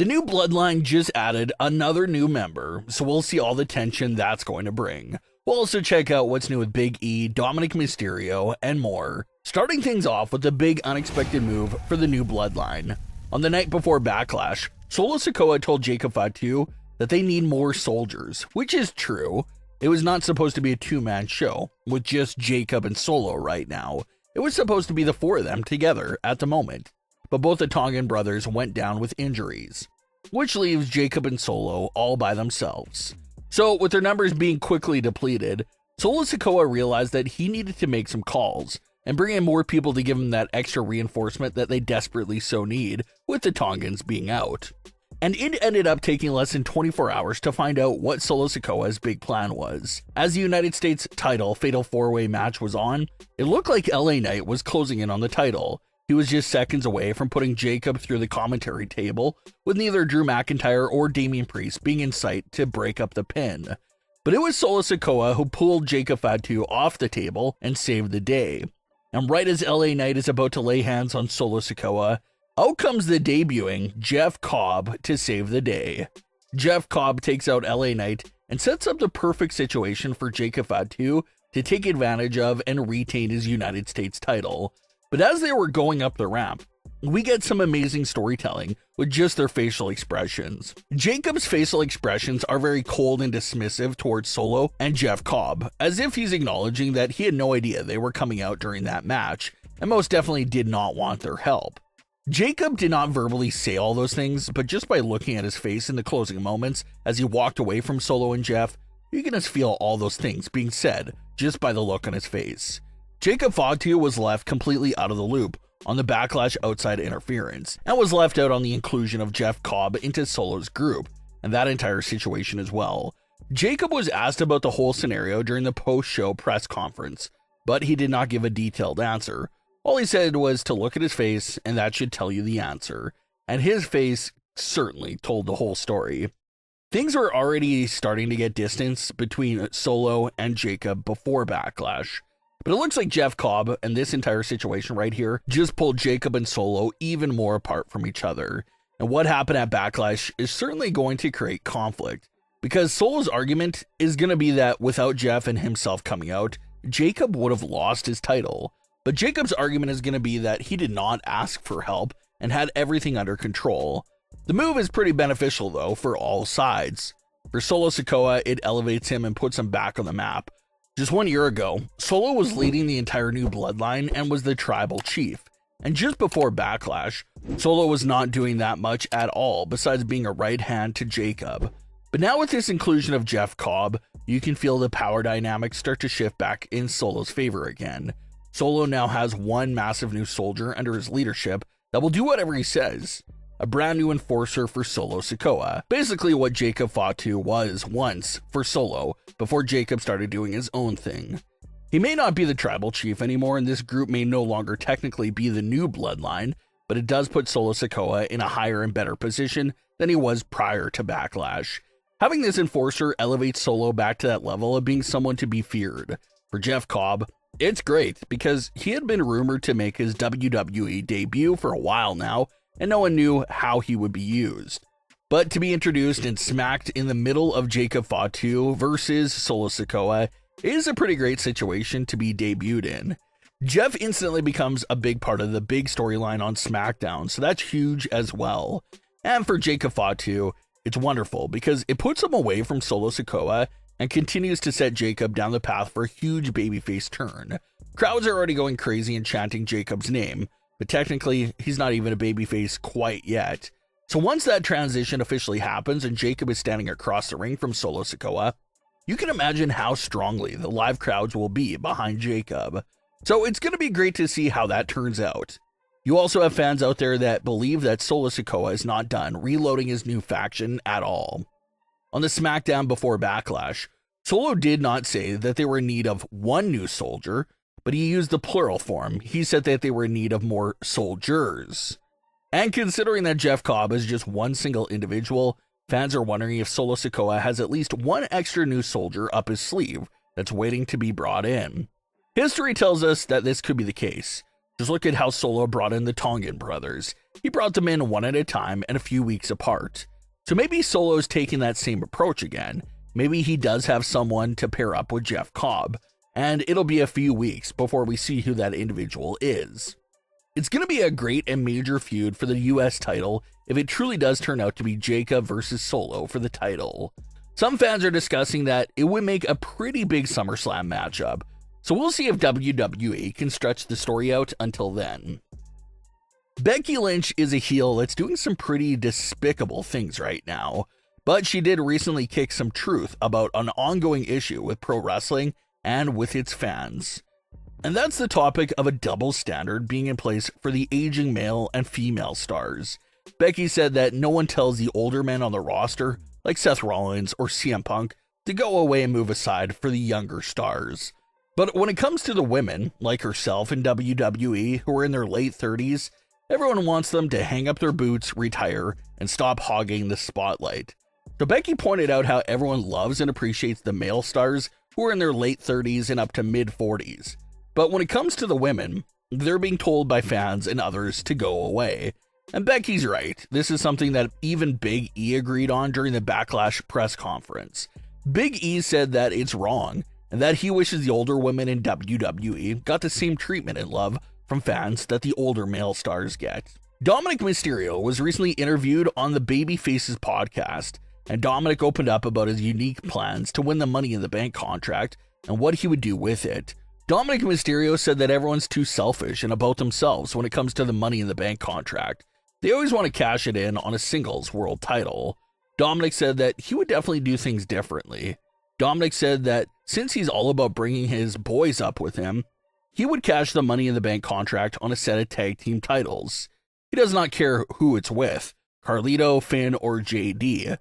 The new bloodline just added another new member, so we'll see all the tension that's going to bring. We'll also check out what's new with Big E, Dominik Mysterio, and more. Starting things off with a big unexpected move for the new bloodline. On the night before Backlash, Solo Sikoa told Jacob Fatu that they need more soldiers, which is true. It was not supposed to be a two-man show, with just Jacob and Solo right now. It was supposed to be the four of them together at the moment. But both the Tongan brothers went down with injuries, which leaves Jacob and Solo all by themselves. So, with their numbers being quickly depleted, Solo Sikoa realized that he needed to make some calls and bring in more people to give him that extra reinforcement that they desperately so need, with the Tongans being out. And it ended up taking less than 24 hours to find out what Solo Sikoa's big plan was. As the United States title Fatal 4-Way match was on, it looked like LA Knight was closing in on the title. He was just seconds away from putting Jacob through the commentary table, with neither Drew McIntyre or Damian Priest being in sight to break up the pin. But it was Solo Sikoa who pulled Jacob Fatu off the table and saved the day. And right as LA Knight is about to lay hands on Solo Sikoa, out comes the debuting Jeff Cobb to save the day. Jeff Cobb takes out LA Knight and sets up the perfect situation for Jacob Fatu to take advantage of and retain his United States title. But as they were going up the ramp, we get some amazing storytelling with just their facial expressions. Jacob's facial expressions are very cold and dismissive towards Solo and Jeff Cobb, as if he's acknowledging that he had no idea they were coming out during that match, and most definitely did not want their help. Jacob did not verbally say all those things, but just by looking at his face in the closing moments as he walked away from Solo and Jeff, you can just feel all those things being said just by the look on his face. Jacob Fatu was left completely out of the loop on the Backlash outside interference, and was left out on the inclusion of Jeff Cobb into Solo's group, and that entire situation as well. Jacob was asked about the whole scenario during the post-show press conference, but he did not give a detailed answer. All he said was to look at his face, and that should tell you the answer, and his face certainly told the whole story. Things were already starting to get distance between Solo and Jacob before Backlash, but it looks like Jeff Cobb and this entire situation right here just pulled Jacob and Solo even more apart from each other. And what happened at Backlash is certainly going to create conflict, because Solo's argument is going to be that without Jeff and himself coming out, Jacob would have lost his title. But Jacob's argument is going to be that he did not ask for help and had everything under control. The move is pretty beneficial though for all sides. For Solo Sikoa, it elevates him and puts him back on the map. Just 1 year ago, Solo was leading the entire new bloodline and was the tribal chief. And just before Backlash, Solo was not doing that much at all besides being a right hand to Jacob. But now with this inclusion of Jeff Cobb, you can feel the power dynamics start to shift back in Solo's favor again. Solo now has one massive new soldier under his leadership that will do whatever he says. A brand new enforcer for Solo Sikoa. Basically what Jacob Fatu was once for Solo before Jacob started doing his own thing. He may not be the tribal chief anymore, and this group may no longer technically be the new bloodline, but it does put Solo Sikoa in a higher and better position than he was prior to Backlash. Having this enforcer elevates Solo back to that level of being someone to be feared. For Jeff Cobb, it's great because he had been rumored to make his WWE debut for a while now, and no one knew how he would be used. But to be introduced and smacked in the middle of Jacob Fatu versus Solo Sikoa is a pretty great situation to be debuted in. Jeff instantly becomes a big part of the big storyline on SmackDown, so that's huge as well. And for Jacob Fatu, it's wonderful because it puts him away from Solo Sikoa and continues to set Jacob down the path for a huge babyface turn. Crowds are already going crazy and chanting Jacob's name, but technically he's not even a babyface quite yet. So once that transition officially happens and Jacob is standing across the ring from Solo Sikoa, you can imagine how strongly the live crowds will be behind Jacob. So it's going to be great to see how that turns out. You also have fans out there that believe that Solo Sikoa is not done reloading his new faction at all. On the SmackDown before Backlash, Solo did not say that they were in need of one new soldier, but he used the plural form. He said that they were in need of more soldiers. And considering that Jeff Cobb is just one single individual, fans are wondering if Solo Sikoa has at least one extra new soldier up his sleeve that's waiting to be brought in. History tells us that this could be the case. Just look at how Solo brought in the Tongan brothers. He brought them in one at a time and a few weeks apart. So maybe Solo's taking that same approach again. Maybe he does have someone to pair up with Jeff Cobb, and it'll be a few weeks before we see who that individual is. It's going to be a great and major feud for the US title if it truly does turn out to be Jacob versus Solo for the title. Some fans are discussing that it would make a pretty big SummerSlam matchup, so we'll see if WWE can stretch the story out until then. Becky Lynch is a heel that's doing some pretty despicable things right now, but she did recently kick some truth about an ongoing issue with pro wrestling and with its fans. And that's the topic of a double standard being in place for the aging male and female stars. Becky said that no one tells the older men on the roster, like Seth Rollins or CM Punk, to go away and move aside for the younger stars. But when it comes to the women, like herself in WWE, who are in their late 30s, everyone wants them to hang up their boots, retire, and stop hogging the spotlight. So Becky pointed out how everyone loves and appreciates the male stars who are in their late 30s and up to mid 40s. But when it comes to the women, they're being told by fans and others to go away. And Becky's right. This is something that even Big E agreed on during the Backlash press conference. Big E said that it's wrong and that he wishes the older women in WWE got the same treatment and love from fans that the older male stars get. Dominik Mysterio was recently interviewed on the Babyfaces podcast, and Dominik opened up about his unique plans to win the Money in the Bank contract and what he would do with it. Dominik Mysterio said that everyone's too selfish and about themselves when it comes to the Money in the Bank contract. They always want to cash it in on a singles world title. Dominik said that he would definitely do things differently. Dominik said that since he's all about bringing his boys up with him, he would cash the Money in the Bank contract on a set of tag team titles. He does not care who it's with, Carlito, Finn, or JD.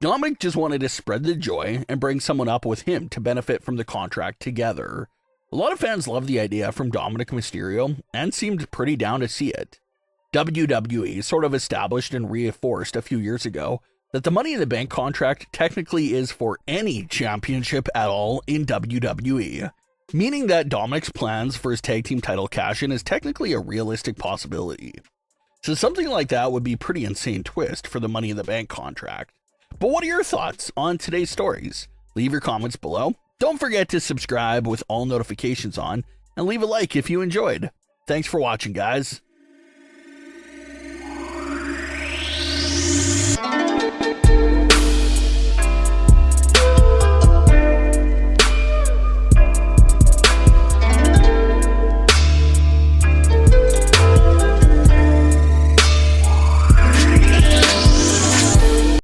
Dominik just wanted to spread the joy and bring someone up with him to benefit from the contract together. A lot of fans love the idea from Dominik Mysterio and seemed pretty down to see it. WWE sort of established and reinforced a few years ago that the Money in the Bank contract technically is for any championship at all in WWE, meaning that Dominik's plans for his tag team title cash-in is technically a realistic possibility. So something like that would be a pretty insane twist for the Money in the Bank contract. But what are your thoughts on today's stories? Leave your comments below. Don't forget to subscribe with all notifications on, and leave a like if you enjoyed. Thanks for watching, guys.